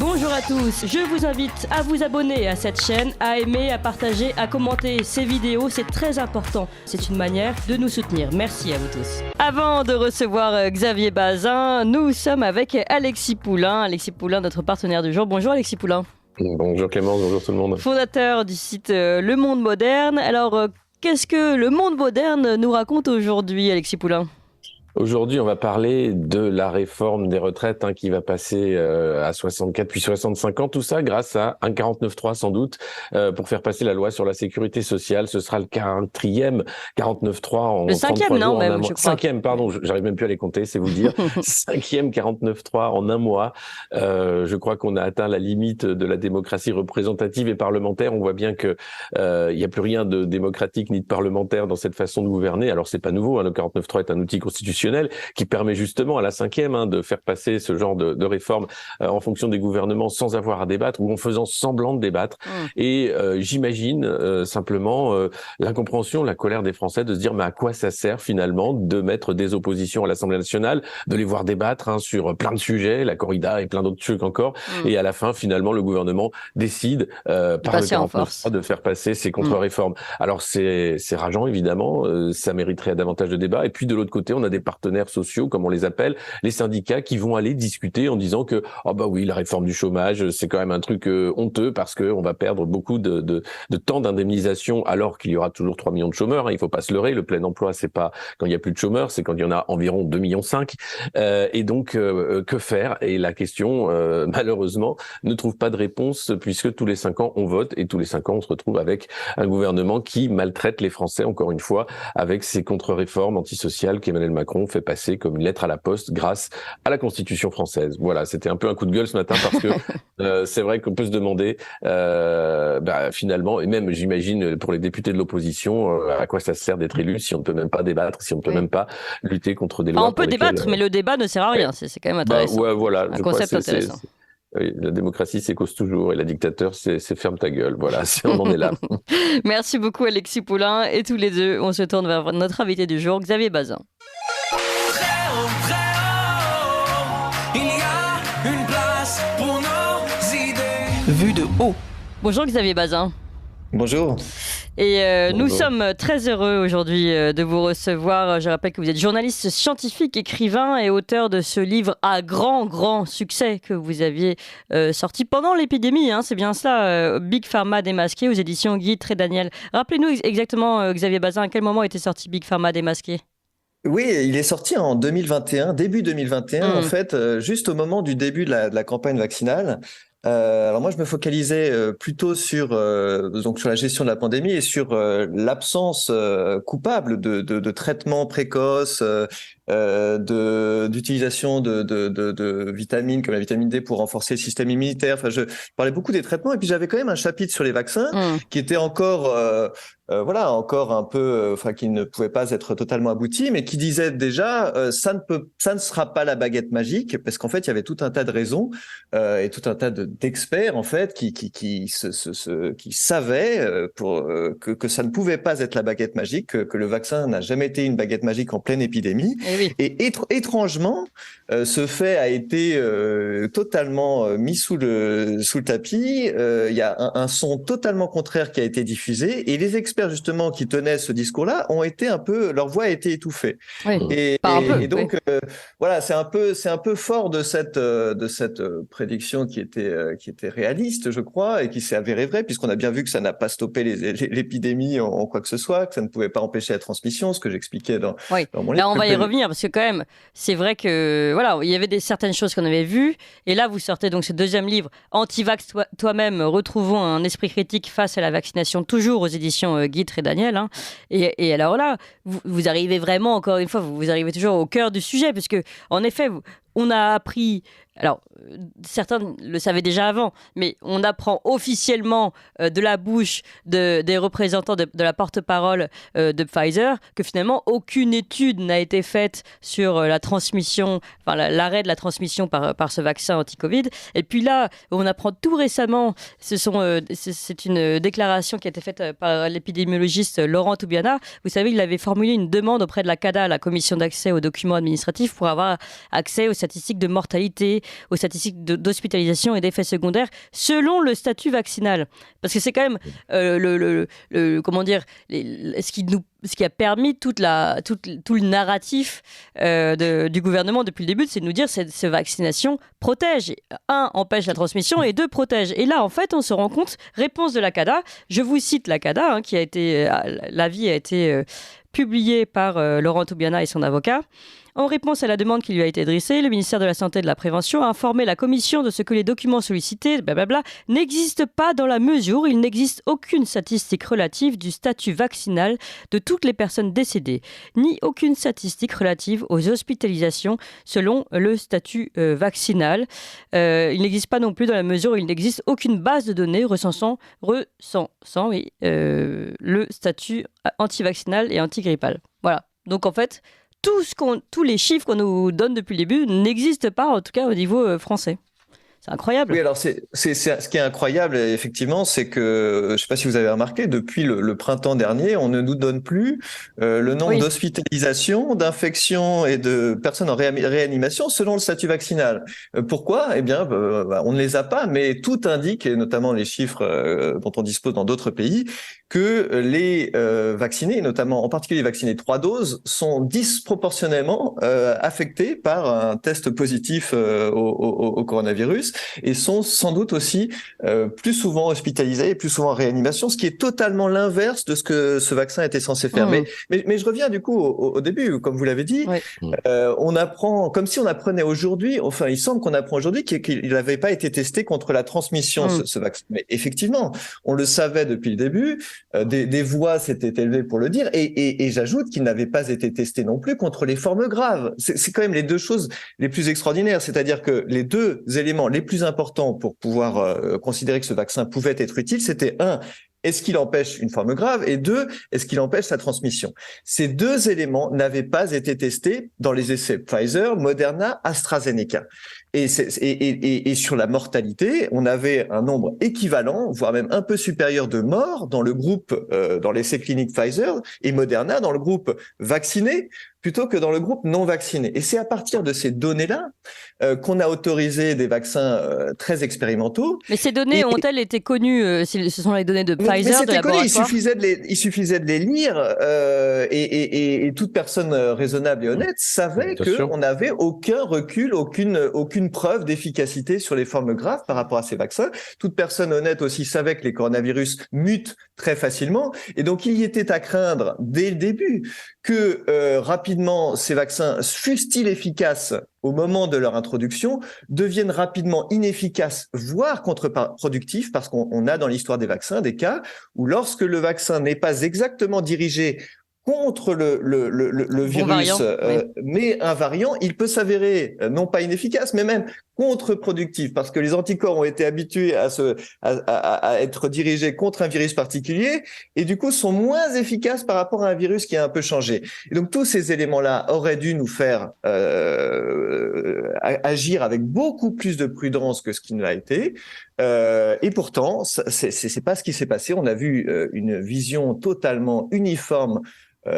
Bonjour à tous, je vous invite à vous abonner à cette chaîne, à aimer, à partager, à commenter ces vidéos, c'est très important. C'est une manière de nous soutenir. Merci à vous tous. Avant de recevoir Xavier Bazin, nous sommes avec Alexis Poulain. Alexis Poulain, notre partenaire du jour. Bonjour Alexis Poulain. Bonjour Clémence, bonjour tout le monde. Fondateur du site Le Monde Moderne. Alors, qu'est-ce que Le Monde Moderne nous raconte aujourd'hui, Alexis Poulain ? Aujourd'hui, on va parler de la réforme des retraites qui va passer à 64 puis 65 ans. Tout ça grâce à un 49.3 sans doute pour faire passer la loi sur la sécurité sociale. Ce sera le 4e 49.3 en 33 jours. Même, je crois. 5e, pardon, j'arrive même plus à les compter, c'est vous dire. 5e 49.3 en un mois. Je crois qu'on a atteint la limite de la démocratie représentative et parlementaire. On voit bien que il y a plus rien de démocratique ni de parlementaire dans cette façon de gouverner. Alors c'est pas nouveau, le 49.3 est un outil constitutionnel qui permet justement à la 5e de faire passer ce genre de réforme en fonction des gouvernements sans avoir à débattre ou en faisant semblant de débattre. Et j'imagine simplement l'incompréhension, la colère des Français de se dire mais à quoi ça sert finalement de mettre des oppositions à l'Assemblée nationale, de les voir débattre sur plein de sujets, la corrida et plein d'autres trucs encore, et à la fin finalement le gouvernement décide par le 49.3 de faire passer ces contre-réformes. Alors c'est rageant évidemment, ça mériterait davantage de débats. Et puis de l'autre côté, on a des partenaires sociaux, comme on les appelle, les syndicats qui vont aller discuter en disant que oui, la réforme du chômage, c'est quand même un truc honteux parce que on va perdre beaucoup de temps d'indemnisation alors qu'il y aura toujours 3 millions de chômeurs. Il faut pas se leurrer, le plein emploi, c'est pas quand il y a plus de chômeurs, c'est quand il y en a environ 2,5 millions. Et donc, que faire ? Et la question, malheureusement, ne trouve pas de réponse puisque tous les 5 ans, on vote et tous les 5 ans, on se retrouve avec un gouvernement qui maltraite les Français, encore une fois, avec ses contre-réformes antisociales qu'Emmanuel Macron fait passer comme une lettre à la poste grâce à la Constitution française. Voilà, c'était un peu un coup de gueule ce matin parce que c'est vrai qu'on peut se demander finalement, et même j'imagine pour les députés de l'opposition, à quoi ça sert d'être élu si on ne peut même pas débattre, si on ne peut même pas lutter contre des lois. On peut débattre, mais le débat ne sert à rien, c'est quand même intéressant. Voilà, un concept intéressant. Oui, la démocratie, c'est cause toujours, et la dictature, c'est ferme ta gueule. Voilà, on en est là. Merci beaucoup Alexis Poulain, et tous les deux, on se tourne vers notre invité du jour, Xavier Bazin. Vue de haut. Bonjour Xavier Bazin. Bonjour. Et nous sommes très heureux aujourd'hui de vous recevoir. Je rappelle que vous êtes journaliste scientifique, écrivain et auteur de ce livre à grand succès que vous aviez sorti pendant l'épidémie. C'est bien cela, Big Pharma démasqué aux éditions Guy Trédaniel. Rappelez-nous exactement, Xavier Bazin, à quel moment était sorti Big Pharma démasqué ? Oui, il est sorti en 2021, début 2021, en fait, juste au moment du début de la campagne vaccinale. Alors moi, je me focalisais plutôt sur la gestion de la pandémie et sur l'absence coupable de traitements précoces, d'utilisation de vitamines comme la vitamine D pour renforcer le système immunitaire. Enfin, je parlais beaucoup des traitements et puis j'avais quand même un chapitre sur les vaccins qui était encore encore un peu, qui ne pouvait pas être totalement abouti, mais qui disait déjà ça ne sera pas la baguette magique, parce qu'en fait il y avait tout un tas de raisons et tout un tas d'experts en fait qui savaient que ça ne pouvait pas être la baguette magique, que le vaccin n'a jamais été une baguette magique en pleine épidémie. Et étrangement, ce fait a été totalement mis sous le tapis. Il y a un son totalement contraire qui a été diffusé, et les experts justement qui tenaient ce discours-là ont été leur voix a été étouffée. Et donc voilà, c'est un peu fort de cette prédiction qui était réaliste, je crois, et qui s'est avérée vraie, puisqu'on a bien vu que ça n'a pas stoppé l'épidémie en quoi que ce soit, que ça ne pouvait pas empêcher la transmission, ce que j'expliquais dans mon livre. Là, on va y revenir, parce que quand même, c'est vrai que voilà, il y avait certaines choses qu'on avait vues, et là, vous sortez donc ce deuxième livre, Anti-Vax toi-même, retrouvons un esprit critique face à la vaccination, toujours aux éditions Guy Trédaniel. Et alors là, vous arrivez vraiment, encore une fois, vous arrivez toujours au cœur du sujet, parce que en effet, on a appris, alors certains le savaient déjà avant, mais on apprend officiellement de la bouche des représentants de la porte-parole de Pfizer que finalement aucune étude n'a été faite sur la transmission, l'arrêt de la transmission par ce vaccin anti-Covid. Et puis là, on apprend tout récemment, c'est une déclaration qui a été faite par l'épidémiologiste Laurent Toubiana. Vous savez, il avait formulé une demande auprès de la CADA, la Commission d'accès aux documents administratifs, pour avoir accès aux statistiques de mortalité, aux statistiques d'hospitalisation et d'effets secondaires selon le statut vaccinal. Parce que c'est quand même ce qui a permis tout le narratif du gouvernement depuis le début, c'est de nous dire que cette vaccination protège. 1, empêche la transmission et 2, protège. Et là, en fait, on se rend compte, réponse de la CADA, je vous cite la CADA, qui a été, l'avis a été publié par Laurent Toubiana et son avocat. En réponse à la demande qui lui a été adressée, le ministère de la Santé et de la Prévention a informé la Commission de ce que les documents sollicités, n'existent pas dans la mesure où il n'existe aucune statistique relative du statut vaccinal de toutes les personnes décédées, ni aucune statistique relative aux hospitalisations selon le statut vaccinal. Il n'existe pas non plus dans la mesure où il n'existe aucune base de données recensant le statut antivaccinal et antigrippal. Voilà. Donc en fait, tous les chiffres qu'on nous donne depuis le début n'existent pas, en tout cas au niveau français. C'est incroyable. Oui, alors ce qui est incroyable, effectivement, c'est que, je ne sais pas si vous avez remarqué, depuis le printemps dernier, on ne nous donne plus le nombre d'hospitalisations, d'infections et de personnes en réanimation selon le statut vaccinal. Pourquoi ? Eh bien, on ne les a pas, mais tout indique, et notamment les chiffres dont on dispose dans d'autres pays, que les vaccinés, notamment en particulier les vaccinés 3 doses, sont disproportionnellement affectés par un test positif au coronavirus et sont sans doute aussi plus souvent hospitalisés et plus souvent en réanimation, ce qui est totalement l'inverse de ce que ce vaccin était censé faire. Mais je reviens du coup au début, comme vous l'avez dit, on apprend, comme si on apprenait aujourd'hui, enfin il semble qu'on apprend aujourd'hui qu'il n'avait pas été testé contre la transmission, ce vaccin. Mais effectivement, on le savait depuis le début, des voix s'étaient élevées pour le dire, et j'ajoute qu'il n'avait pas été testé non plus contre les formes graves. C'est quand même les deux choses les plus extraordinaires, c'est-à-dire que les deux éléments les plus importants pour pouvoir considérer que ce vaccin pouvait être utile, c'était 1, est-ce qu'il empêche une forme grave? Et 2, est-ce qu'il empêche sa transmission? Ces deux éléments n'avaient pas été testés dans les essais Pfizer, Moderna, AstraZeneca. Et sur la mortalité, on avait un nombre équivalent, voire même un peu supérieur de morts dans le groupe, dans l'essai clinique Pfizer et Moderna, dans le groupe vacciné, plutôt que dans le groupe non vacciné. Et c'est à partir de ces données-là qu'on a autorisé des vaccins très expérimentaux. Mais ces données ont-elles été connues ce sont les données de Pfizer, de laboratoire. Il suffisait de les lire et toute personne raisonnable et honnête savait qu'on n'avait aucun recul, aucune preuve d'efficacité sur les formes graves par rapport à ces vaccins. Toute personne honnête aussi savait que les coronavirus mutent très facilement. Et donc, il y était à craindre dès le début que rapidement, ces vaccins, fussent-ils efficaces au moment de leur introduction, deviennent rapidement inefficaces, voire contre-productifs, parce qu'on a dans l'histoire des vaccins des cas où lorsque le vaccin n'est pas exactement dirigé contre le virus, mais un variant, il peut s'avérer non pas inefficace, mais même contre-productif, parce que les anticorps ont été habitués à être dirigés contre un virus particulier, et du coup sont moins efficaces par rapport à un virus qui a un peu changé. Et donc tous ces éléments-là auraient dû nous faire agir avec beaucoup plus de prudence que ce qui ne l'a été, et pourtant c'est pas ce qui s'est passé. On a vu une vision totalement uniforme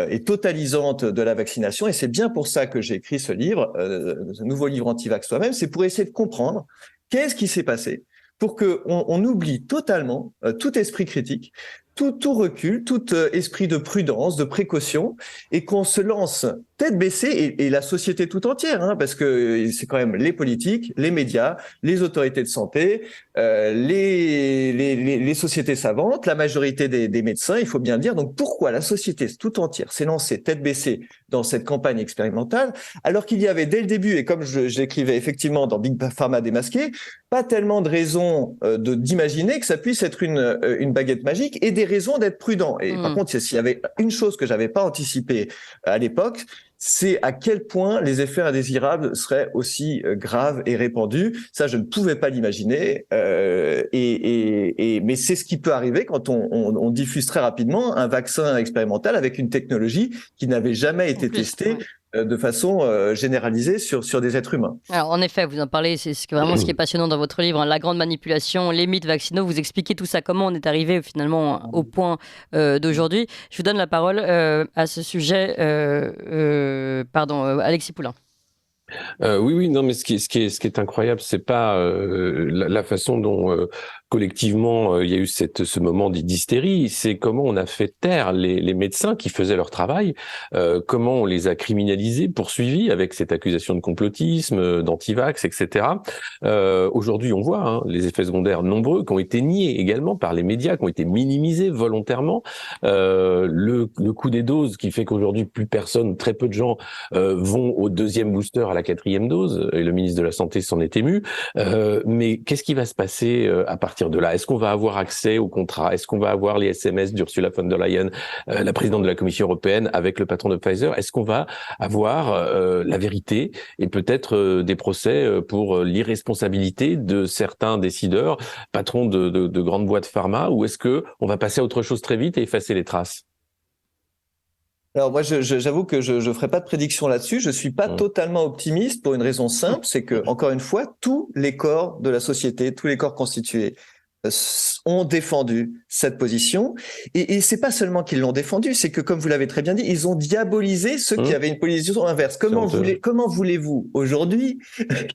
et totalisante de la vaccination. Et c'est bien pour ça que j'ai écrit ce livre, ce nouveau livre Antivax Toi-même, c'est pour essayer de comprendre qu'est-ce qui s'est passé pour qu'on oublie totalement tout esprit critique, tout recul, tout esprit de prudence, de précaution, et qu'on se lance tête baissée, et la société tout entière, parce que c'est quand même les politiques, les médias, les autorités de santé, les sociétés savantes, la majorité des médecins, il faut bien le dire. Donc pourquoi la société tout entière s'est lancée tête baissée dans cette campagne expérimentale, alors qu'il y avait dès le début, et comme je l'écrivais effectivement dans Big Pharma démasqué, pas tellement de raisons d'imaginer que ça puisse être une baguette magique, et des raisons d'être prudent. Et par contre, s'il y avait une chose que j'avais pas anticipée à l'époque, c'est à quel point les effets indésirables seraient aussi graves et répandus. Ça, je ne pouvais pas l'imaginer. Mais c'est ce qui peut arriver quand on diffuse très rapidement un vaccin expérimental avec une technologie qui n'avait jamais été testée de façon généralisée sur des êtres humains. Alors en effet, vous en parlez, c'est vraiment ce qui est passionnant dans votre livre, la grande manipulation, les mythes vaccinaux. Vous expliquez tout ça, comment on est arrivé finalement au point d'aujourd'hui. Je vous donne la parole à ce sujet. Alexis Poulain. Oui, non, mais ce qui est incroyable, c'est pas la façon dont collectivement il y a eu ce moment d'hystérie, c'est comment on a fait taire les médecins qui faisaient leur travail, comment on les a criminalisés, poursuivis avec cette accusation de complotisme, d'antivax, etc. Aujourd'hui, on voit les effets secondaires nombreux qui ont été niés également par les médias, qui ont été minimisés volontairement. Le coût des doses qui fait qu'aujourd'hui plus personne, très peu de gens vont au deuxième booster, à la 4e dose, et le ministre de la Santé s'en est ému. Mais qu'est-ce qui va se passer à partir de là? Est-ce qu'on va avoir accès au contrat? Est-ce qu'on va avoir les SMS d'Ursula von der Leyen, la présidente de la Commission européenne, avec le patron de Pfizer? Est-ce qu'on va avoir la vérité et peut-être des procès pour l'irresponsabilité de certains décideurs, patrons de grandes boîtes pharma? Ou est-ce que on va passer à autre chose très vite et effacer les traces? Alors moi, j'avoue que je ferai pas de prédiction là-dessus. Je suis pas totalement optimiste pour une raison simple, c'est que encore une fois, tous les corps de la société, tous les corps constitués ont défendu cette position. Et c'est pas seulement qu'ils l'ont défendu, c'est que, comme vous l'avez très bien dit, ils ont diabolisé ceux qui avaient une position inverse. Comment voulez-vous aujourd'hui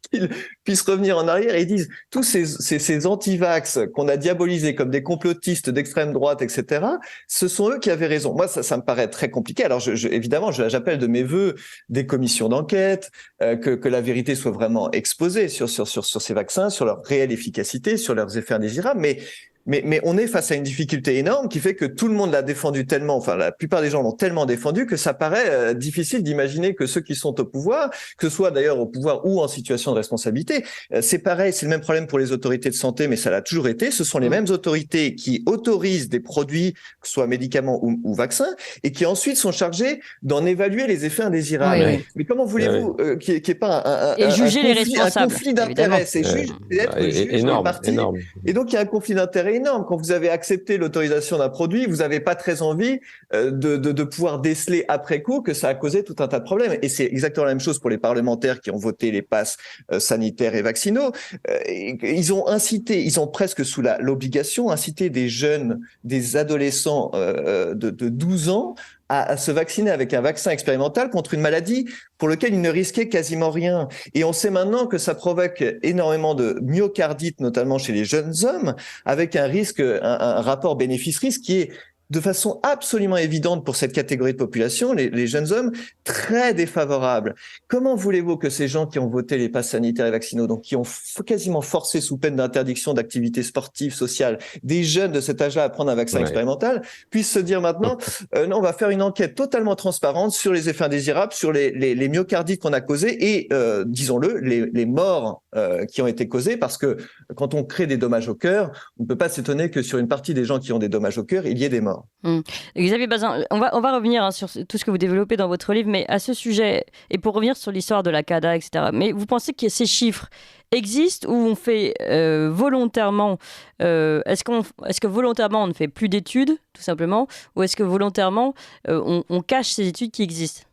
qu'ils puissent revenir en arrière et disent tous ces anti-vax qu'on a diabolisés comme des complotistes d'extrême droite, etc., ce sont eux qui avaient raison. Moi, ça me paraît très compliqué. Alors, évidemment, j'appelle de mes vœux des commissions d'enquête, que la vérité soit vraiment exposée sur ces vaccins, sur leur réelle efficacité, sur leurs effets indésirables. Mais on est face à une difficulté énorme qui fait que tout le monde l'a défendu tellement, enfin la plupart des gens l'ont tellement défendu que ça paraît difficile d'imaginer que ceux qui sont au pouvoir, que ce soit d'ailleurs au pouvoir ou en situation de responsabilité, c'est pareil, c'est le même problème pour les autorités de santé, mais ça l'a toujours été, ce sont les mêmes autorités qui autorisent des produits, que ce soit médicaments ou vaccins, et qui ensuite sont chargés d'en évaluer les effets indésirables. Oui. Mais comment voulez-vous qu'il n'y ait pas un conflit d'intérêts? C'est être juge énorme, parti. énorme. Et donc, il y a un conflit d'intérêts énorme. Quand vous avez accepté l'autorisation d'un produit, vous n'avez pas très envie de pouvoir déceler après coup que ça a causé tout un tas de problèmes. Et c'est exactement la même chose pour les parlementaires qui ont voté les passes sanitaires et vaccinaux. Ils ont presque sous l'obligation incité des jeunes, des adolescents de 12 ans à se vacciner avec un vaccin expérimental contre une maladie pour laquelle ils ne risquaient quasiment rien. Et on sait maintenant que ça provoque énormément de myocardite, notamment chez les jeunes hommes, avec un risque, un rapport bénéfice-risque qui est de façon absolument évidente pour cette catégorie de population, les jeunes hommes, très défavorables. Comment voulez-vous que ces gens qui ont voté les passes sanitaires et vaccinaux, donc qui ont quasiment forcé sous peine d'interdiction d'activités sportives, sociales, des jeunes de cet âge-là à prendre un vaccin expérimental, puissent se dire maintenant, non, on va faire une enquête totalement transparente sur les effets indésirables, sur les myocardites qu'on a causés et, disons-le, les morts qui ont été causées, parce que quand on crée des dommages au cœur, on ne peut pas s'étonner que sur une partie des gens qui ont des dommages au cœur, il y ait des morts. Xavier Bazin, on va revenir sur tout ce que vous développez dans votre livre, mais à ce sujet, et pour revenir sur l'histoire de la CADA, etc., mais vous pensez que ces chiffres existent ou on fait volontairement, est-ce que volontairement on ne fait plus d'études, tout simplement, ou est-ce que volontairement on cache ces études qui existent?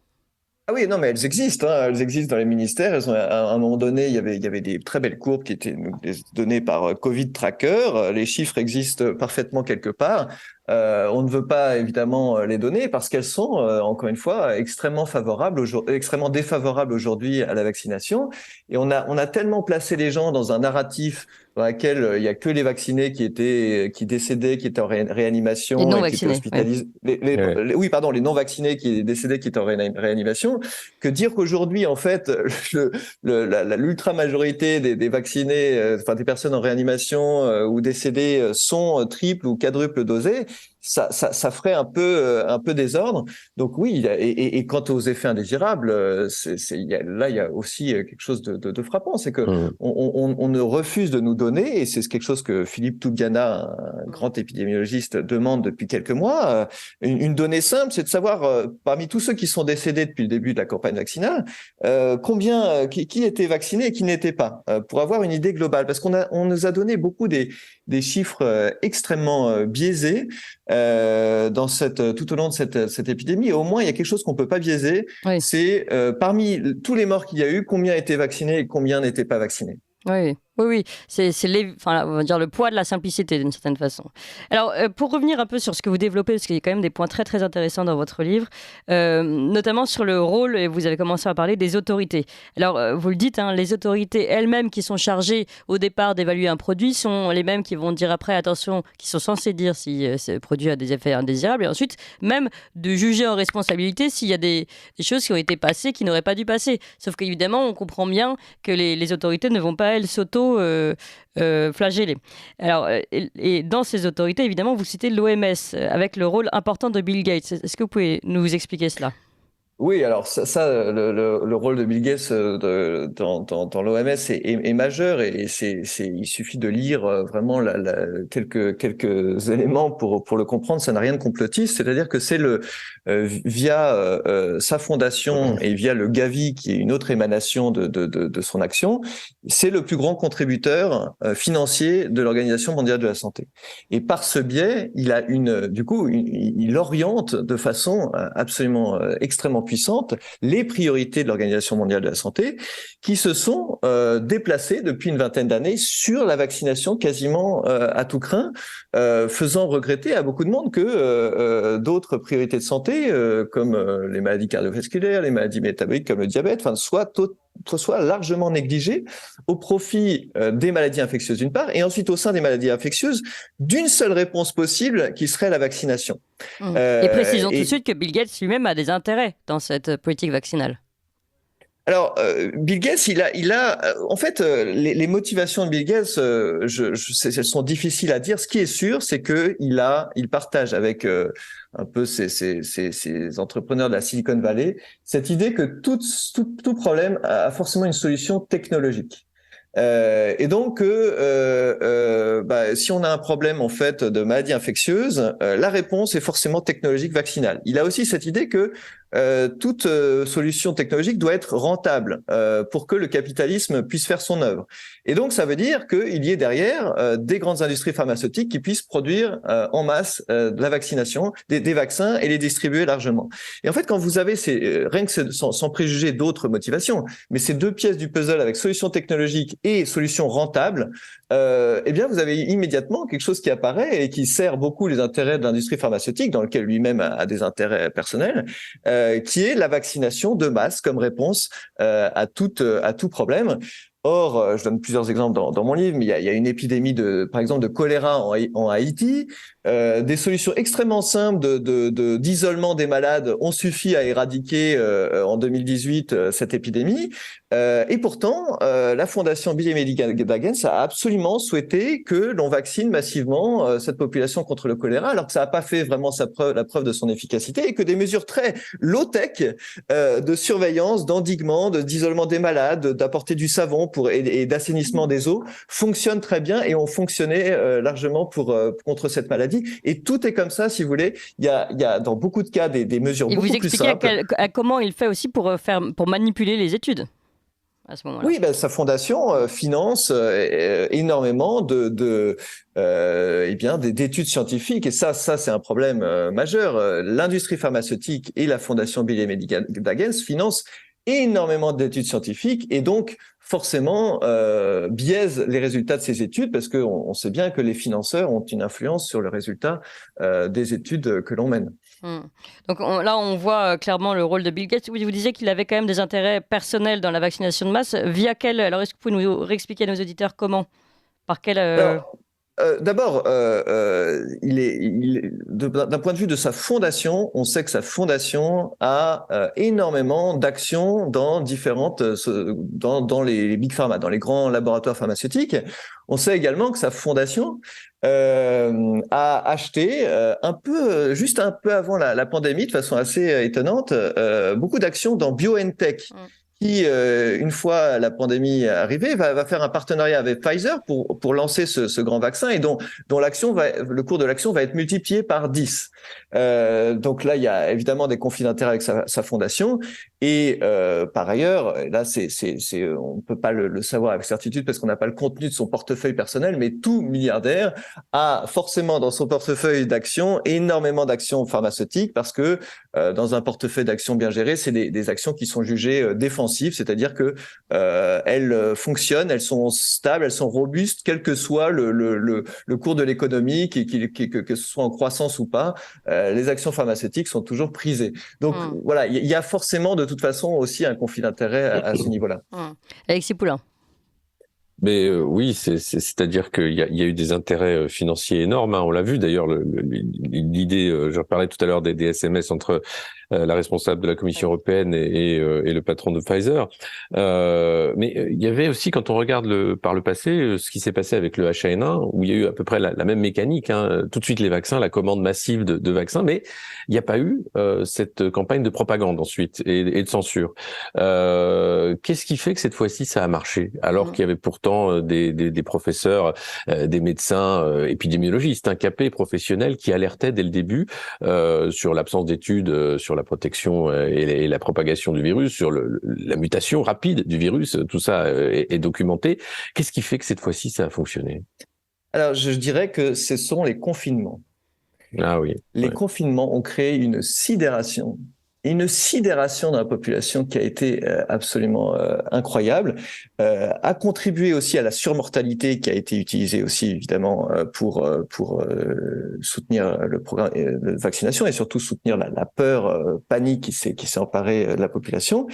Ah oui, non, mais elles existent, elles existent dans les ministères. Elles ont, à un moment donné, il y avait des très belles courbes qui étaient données par Covid Tracker. Les chiffres existent parfaitement quelque part. On ne veut pas évidemment les donner parce qu'elles sont, encore une fois, extrêmement défavorables aujourd'hui à la vaccination. Et on a tellement placé les gens dans un narratif dans lequel il y a que les vaccinés qui décédaient, qui étaient en réanimation, les non et qui étaient hospitalisés. Oui, pardon, les non vaccinés qui décédaient, qui étaient en réanimation. Que dire qu'aujourd'hui, en fait, l'ultra majorité des vaccinés, enfin des personnes en réanimation ou décédées sont triple ou quadruple dosées. Ça ferait un peu désordre. Donc oui, et quant aux effets indésirables, là il y a aussi quelque chose de frappant, c'est que on ne refuse de nous donner, et c'est quelque chose que Philippe Toubiana, un grand épidémiologiste, demande depuis quelques mois. Une donnée simple, c'est de savoir parmi tous ceux qui sont décédés depuis le début de la campagne vaccinale, qui étaient vaccinés et qui n'étaient pas, pour avoir une idée globale, parce qu'on nous a donné beaucoup des chiffres extrêmement biaisés tout au long de cette épidémie. Et au moins, il y a quelque chose qu'on peut pas biaiser, c'est parmi tous les morts qu'il y a eu, combien étaient vaccinés et combien n'étaient pas vaccinés. Oui, Oui, on va dire le poids de la simplicité d'une certaine façon. Alors, pour revenir un peu sur ce que vous développez, parce qu'il y a quand même des points très très intéressants dans votre livre, notamment sur le rôle, et vous avez commencé à parler des autorités. Alors, vous le dites, hein, les autorités elles-mêmes qui sont chargées au départ d'évaluer un produit sont les mêmes qui vont dire après, attention, qui sont censées dire si ce produit a des effets indésirables, et ensuite même de juger en responsabilité s'il y a des choses qui ont été passées qui n'auraient pas dû passer. Sauf qu'évidemment, on comprend bien que les autorités ne vont pas, elles, flageller. Alors, et dans ces autorités, évidemment, vous citez l'OMS avec le rôle important de Bill Gates. Est-ce que vous pouvez nous expliquer cela ? Oui, alors le rôle de Bill Gates dans l'OMS est majeur et il suffit de lire vraiment quelques éléments pour le comprendre. Ça n'a rien de complotiste, c'est-à-dire que c'est via sa fondation et via le Gavi, qui est une autre émanation de son action, c'est le plus grand contributeur financier de l'Organisation mondiale de la santé. Et par ce biais, il oriente de façon absolument extrêmement puissante les priorités de l'Organisation mondiale de la santé, qui se sont déplacées depuis une vingtaine d'années sur la vaccination quasiment à tout crin, faisant regretter à beaucoup de monde que d'autres priorités de santé, comme les maladies cardiovasculaires, les maladies métaboliques comme le diabète, soient largement négligées au profit des maladies infectieuses d'une part, et ensuite au sein des maladies infectieuses, d'une seule réponse possible qui serait la vaccination. Et précisons tout de suite que Bill Gates lui-même a des intérêts dans cette politique vaccinale. Alors, Bill Gates, en fait, les motivations de Bill Gates, elles sont difficiles à dire. Ce qui est sûr, c'est que il partage avec un peu ces entrepreneurs de la Silicon Valley cette idée que tout problème a forcément une solution technologique. Et donc, si on a un problème en fait de maladie infectieuse, la réponse est forcément technologique vaccinale. Il a aussi cette idée que toute solution technologique doit être rentable pour que le capitalisme puisse faire son œuvre. Et donc, ça veut dire qu'il y ait derrière des grandes industries pharmaceutiques qui puissent produire en masse de la vaccination, des vaccins et les distribuer largement. Et en fait, quand vous avez rien que sans préjuger d'autres motivations, mais ces deux pièces du puzzle avec solution technologique et solution rentable, eh bien, vous avez immédiatement quelque chose qui apparaît et qui sert beaucoup les intérêts de l'industrie pharmaceutique, dans lequel lui-même a des intérêts personnels, qui est la vaccination de masse comme réponse à tout problème. Or, je donne plusieurs exemples dans mon livre, mais il y a une épidémie par exemple, de choléra en Haïti. Des solutions extrêmement simples d'isolement des malades ont suffi à éradiquer en 2018 cette épidémie. Et pourtant, la Fondation Bill et Melinda Gates a absolument souhaité que l'on vaccine massivement cette population contre le choléra, alors que ça n'a pas fait vraiment la preuve de son efficacité, et que des mesures très low-tech de surveillance, d'endiguement, d'isolement des malades, d'apporter du savon et d'assainissement des eaux fonctionnent très bien et ont fonctionné largement contre cette maladie. Et tout est comme ça, si vous voulez. Il y a dans beaucoup de cas des mesures beaucoup plus simples. Et vous expliquez comment il fait aussi pour manipuler les études à ce moment-là. Oui, sa fondation finance énormément d'études scientifiques, et ça c'est un problème majeur. L'industrie pharmaceutique et la Fondation Bill et Melinda Gates financent énormément d'études scientifiques et donc forcément biaisent les résultats de ces études, parce qu'on sait bien que les financeurs ont une influence sur le résultat des études que l'on mène. Donc là, on voit clairement le rôle de Bill Gates. Vous disiez qu'il avait quand même des intérêts personnels dans la vaccination de masse. Via quel ? Alors, est-ce que vous pouvez nous réexpliquer à nos auditeurs comment ? Par quel D'abord, d'un point de vue de sa fondation, on sait que sa fondation a énormément d'actions dans les big pharma, dans les grands laboratoires pharmaceutiques. On sait également que sa fondation a acheté juste un peu avant la pandémie, de façon assez étonnante, beaucoup d'actions dans BioNTech. Qui, une fois la pandémie arrivée, va faire un partenariat avec Pfizer pour lancer ce grand vaccin, et dont le cours de l'action va être multiplié par 10. Donc là, il y a évidemment des conflits d'intérêts avec sa fondation. Et par ailleurs, là, on ne peut pas le savoir avec certitude parce qu'on n'a pas le contenu de son portefeuille personnel, mais tout milliardaire a forcément dans son portefeuille d'actions énormément d'actions pharmaceutiques parce que dans un portefeuille d'actions bien géré, c'est des actions qui sont jugées défensives, c'est-à-dire que elles fonctionnent, elles sont stables, elles sont robustes, quel que soit le cours de l'économie, que ce soit en croissance ou pas. Les actions pharmaceutiques sont toujours prisées. Donc voilà, il y a forcément de toute façon aussi un conflit d'intérêt à ce niveau-là. Alexis Poulain. Mais oui, c'est-à-dire qu'il y a eu des intérêts financiers énormes. On l'a vu d'ailleurs, l'idée, je parlais tout à l'heure des SMS entre la responsable de la Commission européenne et le patron de Pfizer. Mais il y avait aussi, quand on regarde par le passé, ce qui s'est passé avec le H1N1, où il y a eu à peu près la même mécanique. Tout de suite les vaccins, la commande massive de vaccins, mais il n'y a pas eu cette campagne de propagande ensuite et de censure. Qu'est-ce qui fait que cette fois-ci ça a marché, alors qu'il y avait pourtant des professeurs, des médecins, épidémiologistes, capés, professionnels, qui alertaient dès le début sur l'absence d'études sur la protection et la propagation du virus, sur la mutation rapide du virus, tout ça est documenté. Qu'est-ce qui fait que cette fois-ci ça a fonctionné? Alors, je dirais que ce sont les confinements. Ah oui. Les confinements ont créé une sidération dans la population qui a été absolument incroyable, a contribué aussi à la surmortalité qui a été utilisée aussi évidemment pour soutenir le programme de vaccination et surtout soutenir la peur, panique qui s'est emparée de la population.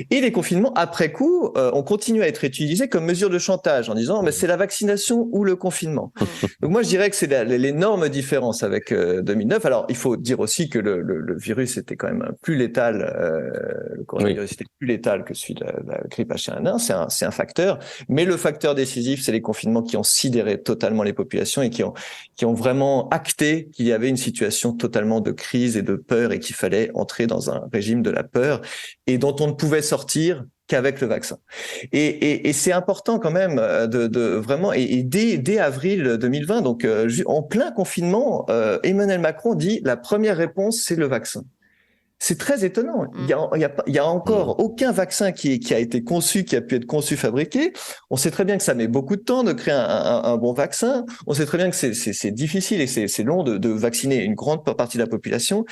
Et les confinements après coup ont continué à être utilisés comme mesure de chantage en disant mais c'est la vaccination ou le confinement. Donc moi je dirais que c'est l'énorme différence avec 2009. Alors il faut dire aussi que le virus était quand même plus létal, le coronavirus était plus létal que celui de la grippe H1N1, c'est un facteur, mais le facteur décisif, c'est les confinements qui ont sidéré totalement les populations et qui ont vraiment acté qu'il y avait une situation totalement de crise et de peur et qu'il fallait entrer dans un régime de la peur et dont on ne pouvait sortir qu'avec le vaccin. Et c'est important quand même de vraiment, et dès avril 2020, donc en plein confinement, Emmanuel Macron dit la première réponse, c'est le vaccin. C'est très étonnant. Il y a encore aucun vaccin qui a été conçu, qui a pu être conçu, fabriqué. On sait très bien que ça met beaucoup de temps de créer un bon vaccin. On sait très bien que c'est difficile et c'est long de vacciner une grande partie de la population.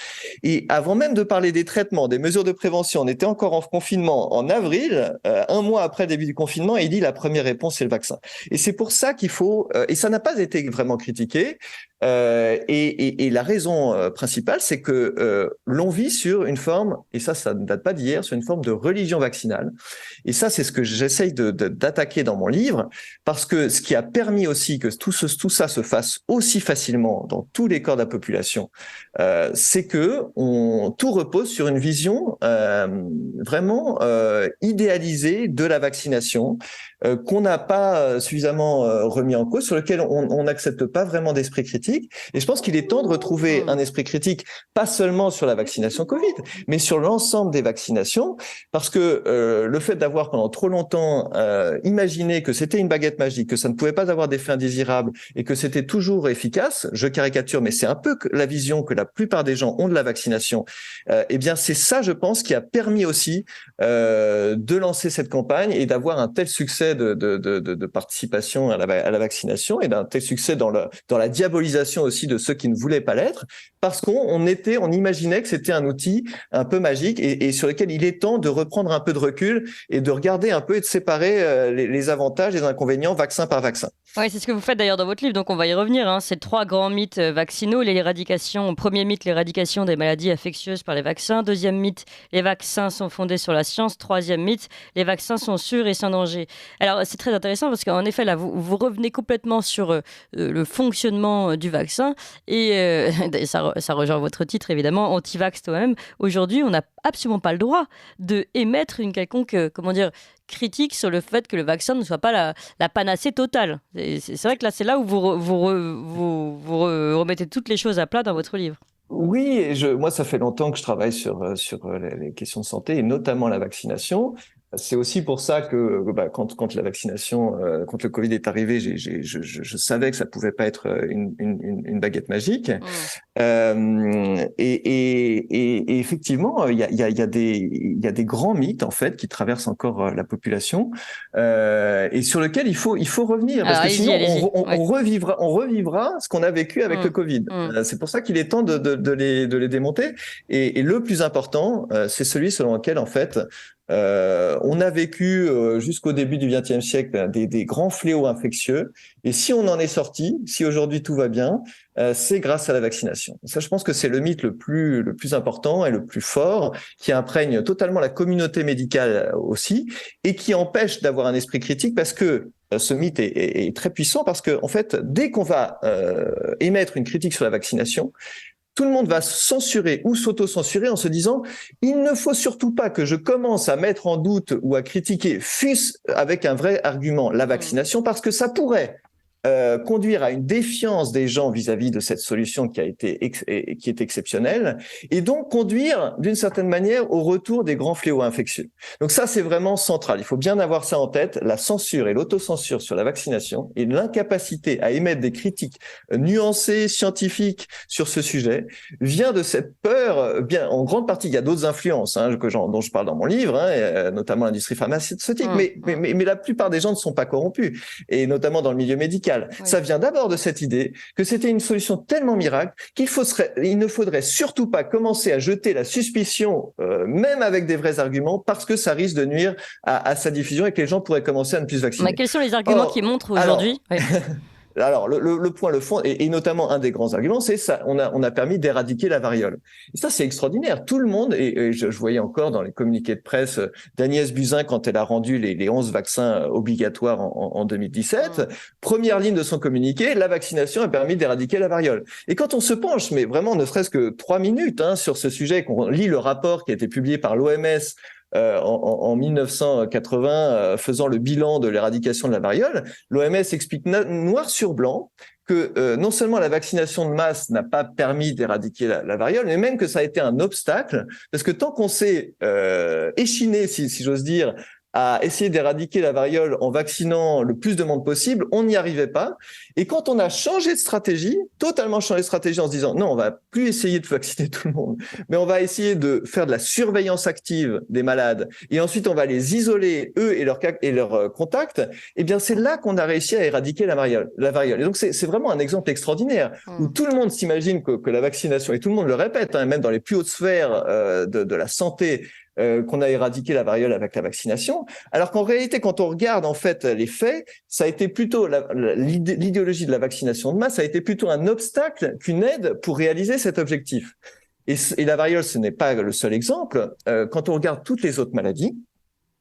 Et avant même de parler des traitements, des mesures de prévention, on était encore en confinement en avril, un mois après le début du confinement, et il dit la première réponse, c'est le vaccin. Et c'est pour ça qu'il faut, et ça n'a pas été vraiment critiqué, et la raison principale, c'est que l'on vit sur une forme, et ça ne date pas d'hier, sur une forme de religion vaccinale. Et ça, c'est ce que j'essaye d'attaquer dans mon livre, parce que ce qui a permis aussi que tout ça se fasse aussi facilement dans tous les corps de la population, c'est que tout repose sur une vision vraiment idéalisée de la vaccination, qu'on n'a pas suffisamment remis en cause, sur lequel on n'accepte pas vraiment d'esprit critique. Et je pense qu'il est temps de retrouver un esprit critique, pas seulement sur la vaccination Covid, mais sur l'ensemble des vaccinations, parce que le fait d'avoir pendant trop longtemps imaginé que c'était une baguette magique, que ça ne pouvait pas avoir d'effet indésirable et que c'était toujours efficace, je caricature, mais c'est un peu la vision que la plupart des gens ont de la vaccination, eh bien c'est ça, je pense, qui a permis aussi de lancer cette campagne et d'avoir un tel succès de participation à la vaccination et d'un tel succès dans la diabolisation aussi de ceux qui ne voulaient pas l'être, parce qu'on imaginait que c'était un outil un peu magique et sur lequel il est temps de reprendre un peu de recul et de regarder un peu et de séparer les avantages et les inconvénients vaccin par vaccin. Oui, c'est ce que vous faites d'ailleurs dans votre livre, donc on va y revenir. C'est 3 grands mythes vaccinaux. Premier mythe, l'éradication des maladies infectieuses par les vaccins. Deuxième mythe, les vaccins sont fondés sur la science. Troisième mythe, les vaccins sont sûrs et sans danger. Alors c'est très intéressant parce qu'en effet, là, vous revenez complètement sur le fonctionnement du vaccin et ça rejoint votre titre évidemment, Antivax toi-même. Aujourd'hui, on n'a absolument pas le droit de émettre une quelconque, critique sur le fait que le vaccin ne soit pas la panacée totale. C'est vrai que là, c'est là où vous remettez toutes les choses à plat dans votre livre. Oui, moi, ça fait longtemps que je travaille sur les questions de santé et notamment la vaccination. C'est aussi pour ça que quand la vaccination, quand le Covid est arrivé, je savais que ça pouvait pas être une baguette magique. Et effectivement, il y a des grands mythes en fait qui traversent encore la population et sur lesquels il faut revenir parce que sinon on revivra ce qu'on a vécu avec le Covid. C'est pour ça qu'il est temps de les démonter. Et le plus important, c'est celui selon lequel en fait on a vécu jusqu'au début du XXe siècle des grands fléaux infectieux, et si on en est sorti, si aujourd'hui tout va bien, c'est grâce à la vaccination. Ça, je pense que c'est le mythe le plus important et le plus fort, qui imprègne totalement la communauté médicale aussi, et qui empêche d'avoir un esprit critique, parce que ce mythe est très puissant, parce que en fait, dès qu'on va émettre une critique sur la vaccination, tout le monde va censurer ou s'auto-censurer en se disant « Il ne faut surtout pas que je commence à mettre en doute ou à critiquer, fût-ce avec un vrai argument, la vaccination, parce que ça pourrait conduire à une défiance des gens vis-à-vis de cette solution qui est exceptionnelle, et donc conduire d'une certaine manière au retour des grands fléaux infectieux. » Donc ça, c'est vraiment central. Il faut bien avoir ça en tête. La censure et l'autocensure sur la vaccination et l'incapacité à émettre des critiques nuancées, scientifiques sur ce sujet vient de cette peur. Bien, en grande partie, il y a d'autres influences dont je parle dans mon livre, notamment l'industrie pharmaceutique, mais la plupart des gens ne sont pas corrompus, et notamment dans le milieu médical. Ça vient d'abord de cette idée que c'était une solution tellement miracle il ne faudrait surtout pas commencer à jeter la suspicion, même avec des vrais arguments, parce que ça risque de nuire à sa diffusion et que les gens pourraient commencer à ne plus se vacciner. Mais quels sont les arguments qui montrent aujourd'hui Alors, le point, le fond, et notamment un des grands arguments, c'est ça, on a permis d'éradiquer la variole. Et ça, c'est extraordinaire. Tout le monde, et je voyais encore dans les communiqués de presse d'Agnès Buzyn quand elle a rendu les 11 vaccins obligatoires en 2017, première ligne de son communiqué, la vaccination a permis d'éradiquer la variole. Et quand on se penche, mais vraiment ne serait-ce que 3 minutes sur ce sujet, qu'on lit le rapport qui a été publié par l'OMS en 1980, faisant le bilan de l'éradication de la variole, l'OMS explique noir sur blanc que non seulement la vaccination de masse n'a pas permis d'éradiquer la variole, mais même que ça a été un obstacle, parce que tant qu'on s'est échiné, si j'ose dire, à essayer d'éradiquer la variole en vaccinant le plus de monde possible, on n'y arrivait pas. Et quand on a changé de stratégie, totalement changé de stratégie en se disant non, on va plus essayer de vacciner tout le monde, mais on va essayer de faire de la surveillance active des malades, et ensuite on va les isoler, eux et leurs contacts, eh bien c'est là qu'on a réussi à éradiquer la variole. Et donc c'est vraiment un exemple extraordinaire, où tout le monde s'imagine que la vaccination, et tout le monde le répète, même dans les plus hautes sphères de la santé, qu'on a éradiqué la variole avec la vaccination, alors qu'en réalité, quand on regarde en fait les faits, ça a été plutôt l'idéologie de la vaccination de masse, ça a été plutôt un obstacle qu'une aide pour réaliser cet objectif. Et la variole, ce n'est pas le seul exemple. Quand on regarde toutes les autres maladies,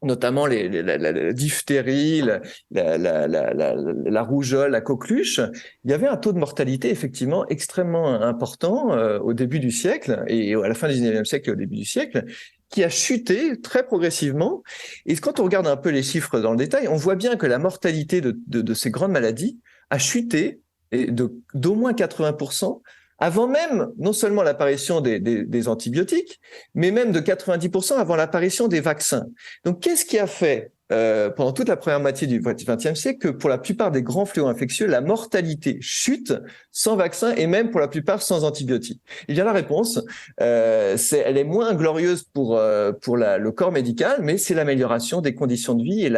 notamment la diphtérie, la rougeole, la coqueluche, il y avait un taux de mortalité effectivement extrêmement important au début du siècle, et à la fin du 19e siècle et au début du siècle, qui a chuté très progressivement. Et quand on regarde un peu les chiffres dans le détail, on voit bien que la mortalité de ces grandes maladies a chuté d'au moins 80%, avant même non seulement l'apparition des antibiotiques, mais même de 90% avant l'apparition des vaccins. Donc, qu'est-ce qui a fait pendant toute la première moitié du XXe siècle que pour la plupart des grands fléaux infectieux, la mortalité chute sans vaccin et même pour la plupart sans antibiotiques? Eh bien, la réponse, elle est moins glorieuse pour le corps médical, mais c'est l'amélioration des conditions de vie et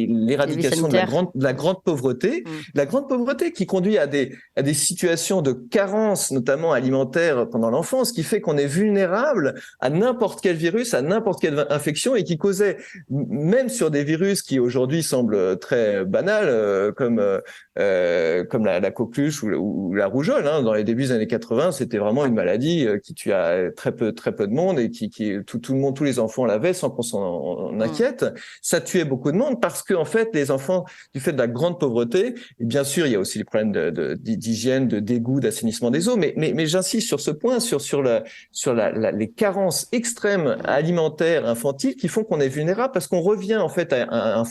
l'éradication de la grande pauvreté, la grande pauvreté qui conduit à des situations de carence, notamment alimentaire pendant l'enfance, qui fait qu'on est vulnérable à n'importe quel virus, à n'importe quelle infection, et qui causait, même sur des virus qui aujourd'hui semblent très banals, comme la coqueluche ou la rougeole, dans les débuts des années 80, c'était vraiment une maladie qui tuait très peu de monde, et tout le monde, tous les enfants l'avaient sans qu'on s'en inquiète. Ça tuait beaucoup de monde parce que en fait, les enfants, du fait de la grande pauvreté, et bien sûr, il y a aussi les problèmes d'hygiène, de dégoût, d'assainissement des eaux, mais j'insiste sur ce point, sur les carences extrêmes alimentaires infantiles qui font qu'on est vulnérable, parce qu'on revient en fait à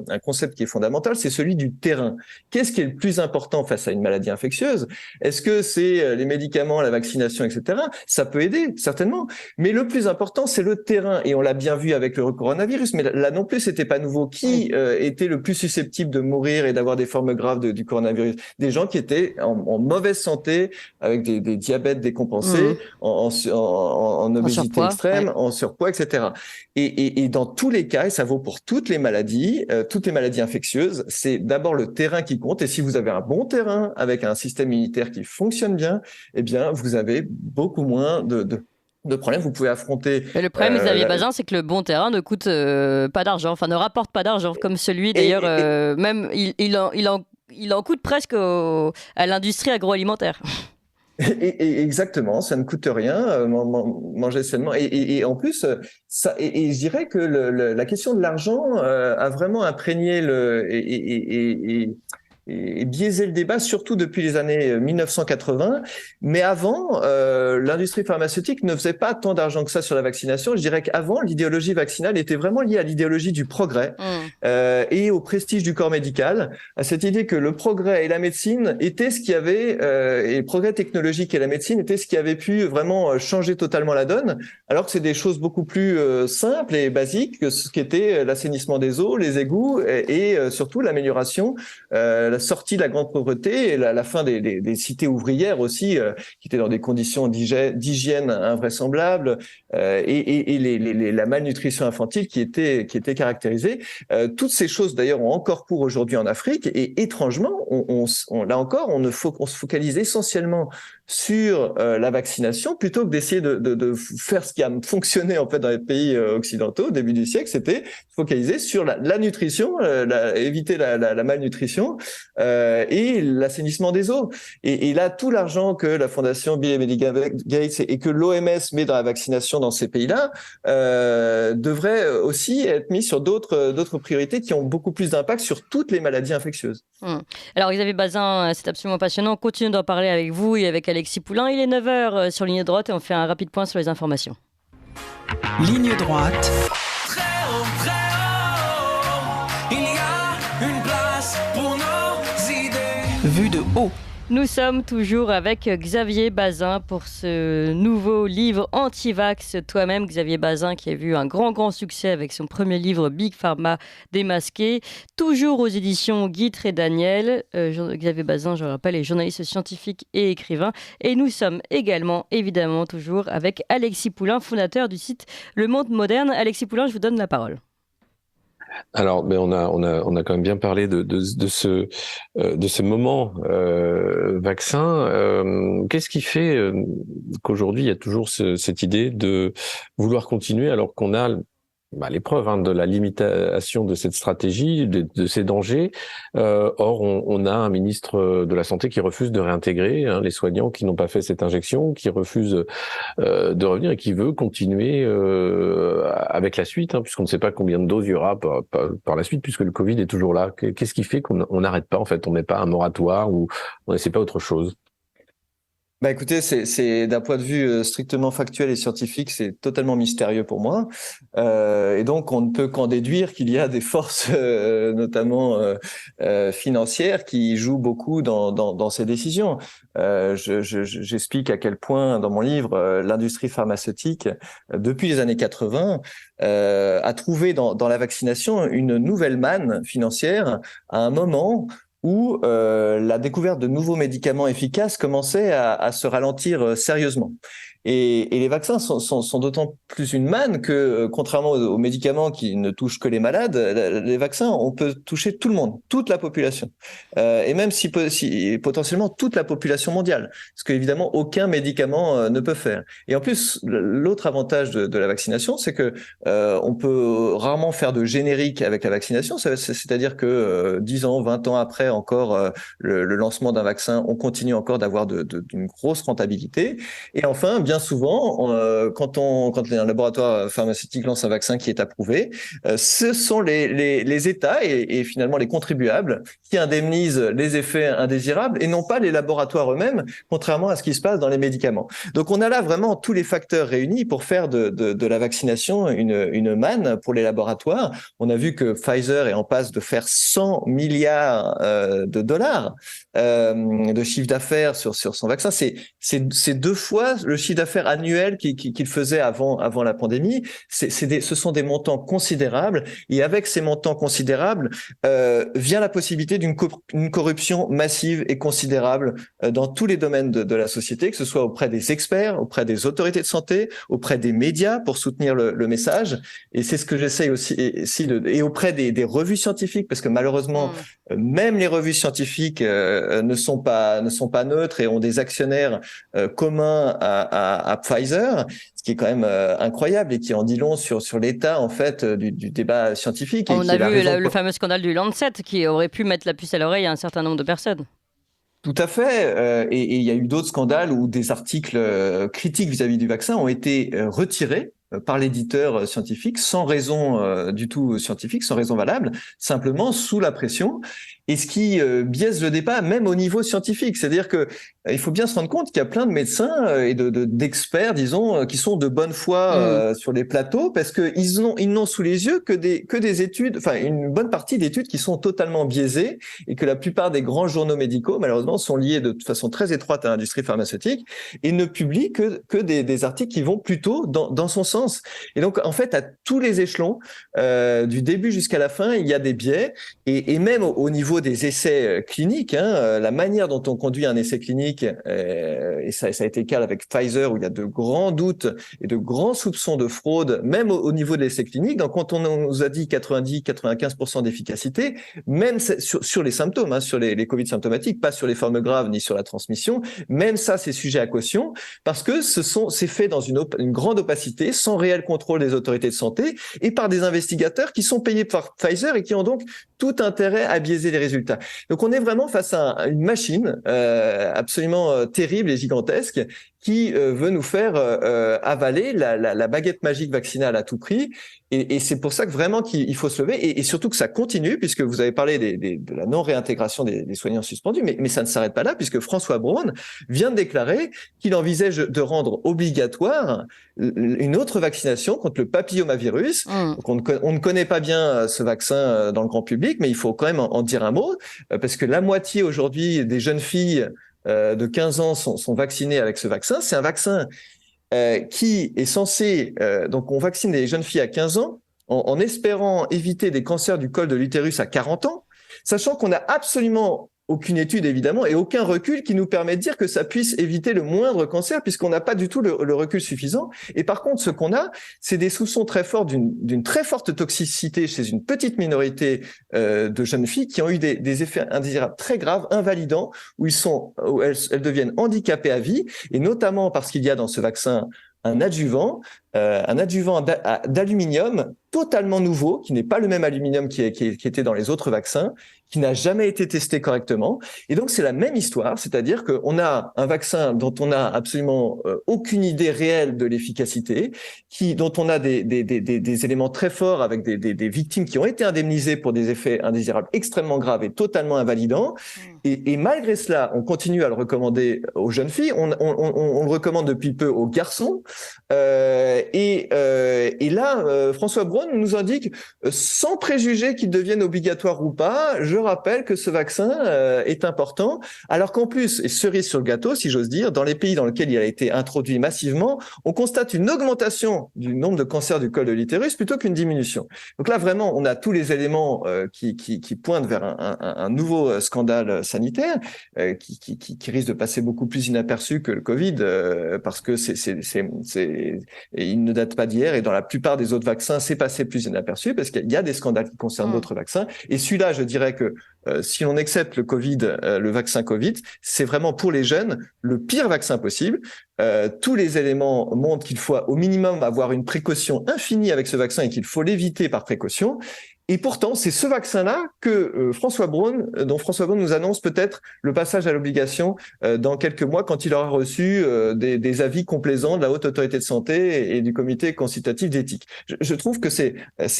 un concept qui est fondamental, c'est celui du terrain. Qu'est-ce qui est le plus important face à une maladie infectieuse? Est-ce que c'est les médicaments, la vaccination, etc.? Ça peut aider, certainement. Mais le plus important, c'est le terrain. Et on l'a bien vu avec le coronavirus, mais là non plus, c'était pas nouveau. Qui était le plus susceptible de mourir et d'avoir des formes graves du coronavirus? Des gens qui étaient en mauvaise santé, avec des diabètes décompensés, en obésité extrême, en surpoids, etc. Et dans tous les cas, et ça vaut pour toutes les maladies infectieuses, c'est d'abord le terrain qui compte. Et si vous avez un bon terrain avec un système immunitaire qui fonctionne bien, eh bien, vous avez beaucoup moins de problèmes. Vous pouvez affronter. Mais le problème, Xavier Bazin, c'est que le bon terrain ne coûte pas d'argent, enfin ne rapporte pas d'argent, comme celui d'ailleurs, même il en coûte presque à l'industrie agroalimentaire. Exactement, ça ne coûte rien, manger sainement. Et en plus, et je dirais que la question de l'argent a vraiment imprégné et biaisé le débat, surtout depuis les années 1980. Mais avant, l'industrie pharmaceutique ne faisait pas tant d'argent que ça sur la vaccination. Je dirais qu'avant, l'idéologie vaccinale était vraiment liée à l'idéologie du progrès et au prestige du corps médical, à cette idée que le progrès et la médecine étaient ce qui avait, et le progrès technologique et la médecine étaient ce qui avait pu vraiment changer totalement la donne, alors que c'est des choses beaucoup plus simples et basiques que ce qu'était l'assainissement des eaux, les égouts et surtout l'amélioration, la sortie de la grande pauvreté et la fin des cités ouvrières aussi, qui étaient dans des conditions d'hygiène invraisemblables, et la malnutrition infantile qui était caractérisée. Toutes ces choses d'ailleurs ont encore cours aujourd'hui en Afrique, et étrangement, là encore, on se focalise essentiellement sur la vaccination plutôt que d'essayer de faire ce qui a fonctionné en fait dans les pays occidentaux au début du siècle, c'était focaliser sur la nutrition, éviter la malnutrition et l'assainissement des eaux. Et là, tout l'argent que la Fondation Bill et Melinda Gates et que l'OMS met dans la vaccination dans ces pays-là devrait aussi être mis sur d'autres priorités qui ont beaucoup plus d'impact sur toutes les maladies infectieuses. Alors Xavier Bazin, c'est absolument passionnant. On continue d'en parler avec vous et avec Alexis Poulain. Il est 9h sur Ligne droite et on fait un rapide point sur les informations. Ligne droite. Très haut, il y a une place pour nos idées. Vue de haut. Nous sommes toujours avec Xavier Bazin pour ce nouveau livre Antivax Toi-même. Xavier Bazin qui a vu un grand succès avec son premier livre Big Pharma démasqué, toujours aux éditions Guitre et Daniel. Xavier Bazin, je le rappelle, est journaliste scientifique et écrivain. Et nous sommes également, évidemment, toujours avec Alexis Poulain, fondateur du site Le Monde Moderne. Alexis Poulain, je vous donne la parole. Alors, mais on a quand même bien parlé de ce moment vaccin. Qu'est-ce qui fait qu'aujourd'hui il y a toujours cette idée de vouloir continuer alors qu'on a les preuves de la limitation de cette stratégie, de ces dangers. Or, on a un ministre de la Santé qui refuse de réintégrer les soignants qui n'ont pas fait cette injection, qui refuse de revenir et qui veut continuer avec la suite, puisqu'on ne sait pas combien de doses il y aura par la suite, puisque le Covid est toujours là. Qu'est-ce qui fait qu'on n'arrête pas, en fait, on met pas un moratoire ou on n'essaie pas autre chose? Écoutez, c'est d'un point de vue strictement factuel et scientifique, c'est totalement mystérieux pour moi. Et donc, on ne peut qu'en déduire qu'il y a des forces, notamment financières, qui jouent beaucoup dans ces décisions. J'explique à quel point, dans mon livre, l'industrie pharmaceutique, depuis les années 80, a trouvé dans la vaccination une nouvelle manne financière à un moment où la découverte de nouveaux médicaments efficaces commençait à se ralentir sérieusement. Et les vaccins sont d'autant plus une manne que, contrairement aux médicaments qui ne touchent que les malades, les vaccins, on peut toucher tout le monde, toute la population, et même si potentiellement toute la population mondiale, ce qu'évidemment aucun médicament ne peut faire. Et en plus, l'autre avantage de la vaccination, c'est que on peut rarement faire de générique avec la vaccination, c'est-à-dire que 10 ans, 20 ans après encore le lancement d'un vaccin, on continue encore d'avoir d'une grosse rentabilité. Et enfin, bien bien souvent, quand un laboratoire pharmaceutique lance un vaccin qui est approuvé, ce sont les États et finalement les contribuables qui indemnisent les effets indésirables et non pas les laboratoires eux-mêmes, contrairement à ce qui se passe dans les médicaments. Donc on a là vraiment tous les facteurs réunis pour faire de la vaccination une manne pour les laboratoires. On a vu que Pfizer est en passe de faire 100 milliards de dollars de chiffre d'affaires sur son vaccin. C'est 2 fois le chiffre d'affaires annuel qu'il faisait avant la pandémie. Ce sont des montants considérables, et avec ces montants considérables vient la possibilité d'une corruption massive et considérable dans tous les domaines de la société, que ce soit auprès des experts, auprès des autorités de santé, auprès des médias pour soutenir le message. Et c'est ce que j'essaye aussi et auprès des revues scientifiques, parce que malheureusement même les revues scientifiques ne sont pas neutres et ont des actionnaires communs à Pfizer, ce qui est quand même incroyable et qui en dit long sur l'état en fait du débat scientifique. On a vu le fameux scandale du Lancet qui aurait pu mettre la puce à l'oreille à un certain nombre de personnes. Tout à fait. Et il y a eu d'autres scandales où des articles critiques vis-à-vis du vaccin ont été retirés par l'éditeur scientifique sans raison du tout scientifique, sans raison valable, simplement sous la pression. Et ce qui biaise le débat même au niveau scientifique. C'est-à-dire que il faut bien se rendre compte qu'il y a plein de médecins et d'experts, disons, qui sont de bonne foi sur les plateaux, parce que ils n'ont sous les yeux que des études, enfin une bonne partie d'études qui sont totalement biaisées, et que la plupart des grands journaux médicaux, malheureusement, sont liés de façon très étroite à l'industrie pharmaceutique et ne publient que des articles qui vont plutôt dans son sens. Et donc, en fait, à tous les échelons, du début jusqu'à la fin, il y a des biais, et même au niveau des essais cliniques, la manière dont on conduit un essai clinique, et ça a été le cas avec Pfizer, où il y a de grands doutes et de grands soupçons de fraude, même au niveau de l'essai clinique. Donc, quand on nous a dit 90-95% d'efficacité, même sur les symptômes, sur les Covid symptomatiques, pas sur les formes graves ni sur la transmission, même ça, c'est sujet à caution, parce que c'est fait dans une grande opacité, sans réel contrôle des autorités de santé, et par des investigateurs qui sont payés par Pfizer et qui ont donc tout intérêt à biaiser les résultats. Donc on est vraiment face à une machine absolument terrible et gigantesque qui veut nous faire avaler la baguette magique vaccinale à tout prix. Et c'est pour ça que vraiment qu'il faut se lever, et surtout que ça continue, puisque vous avez parlé de la non-réintégration des soignants suspendus, mais ça ne s'arrête pas là, puisque François Braun vient de déclarer qu'il envisage de rendre obligatoire une autre vaccination contre le papillomavirus. Donc on ne connaît pas bien ce vaccin dans le grand public, mais il faut quand même en dire un mot, parce que la moitié aujourd'hui des jeunes filles de 15 ans sont vaccinées avec ce vaccin. C'est un vaccin qui est censé... donc on vaccine les jeunes filles à 15 ans en espérant éviter des cancers du col de l'utérus à 40 ans, sachant qu'on n'a absolument aucune étude, évidemment, et aucun recul qui nous permet de dire que ça puisse éviter le moindre cancer, puisqu'on n'a pas du tout le recul suffisant. Et par contre, ce qu'on a, c'est des soupçons très forts d'une très forte toxicité chez une petite minorité de jeunes filles qui ont eu des effets indésirables très graves, invalidants, où elles deviennent handicapées à vie, et notamment parce qu'il y a dans ce vaccin un adjuvant d'aluminium totalement nouveau, qui n'est pas le même aluminium qui était dans les autres vaccins, qui n'a jamais été testé correctement. Et donc, c'est la même histoire, c'est-à-dire qu'on a un vaccin dont on n'a absolument aucune idée réelle de l'efficacité, dont on a des éléments très forts avec des victimes qui ont été indemnisées pour des effets indésirables extrêmement graves et totalement invalidants. Et malgré cela, on continue à le recommander aux jeunes filles, on le recommande depuis peu aux garçons. Et là, François Braun nous indique, sans préjuger qu'il devienne obligatoire ou pas, je rappelle que ce vaccin est important, alors qu'en plus, et cerise sur le gâteau, si j'ose dire, dans les pays dans lesquels il a été introduit massivement, on constate une augmentation du nombre de cancers du col de l'utérus plutôt qu'une diminution. Donc là, vraiment, on a tous les éléments qui pointent vers un nouveau scandale sanitaire qui risque de passer beaucoup plus inaperçu que le Covid, parce que il ne date pas d'hier, et dans la plupart des autres vaccins, c'est passé plus inaperçu, parce qu'il y a des scandales qui concernent d'autres vaccins. Et celui-là, je dirais que si on accepte le vaccin Covid, c'est vraiment pour les jeunes le pire vaccin possible. Tous les éléments montrent qu'il faut au minimum avoir une précaution infinie avec ce vaccin et qu'il faut l'éviter par précaution. Et pourtant, c'est ce vaccin-là que dont François Braun nous annonce peut-être le passage à l'obligation dans quelques mois, quand il aura reçu des avis complaisants de la Haute Autorité de Santé et du Comité consultatif d'éthique. Je trouve que c'est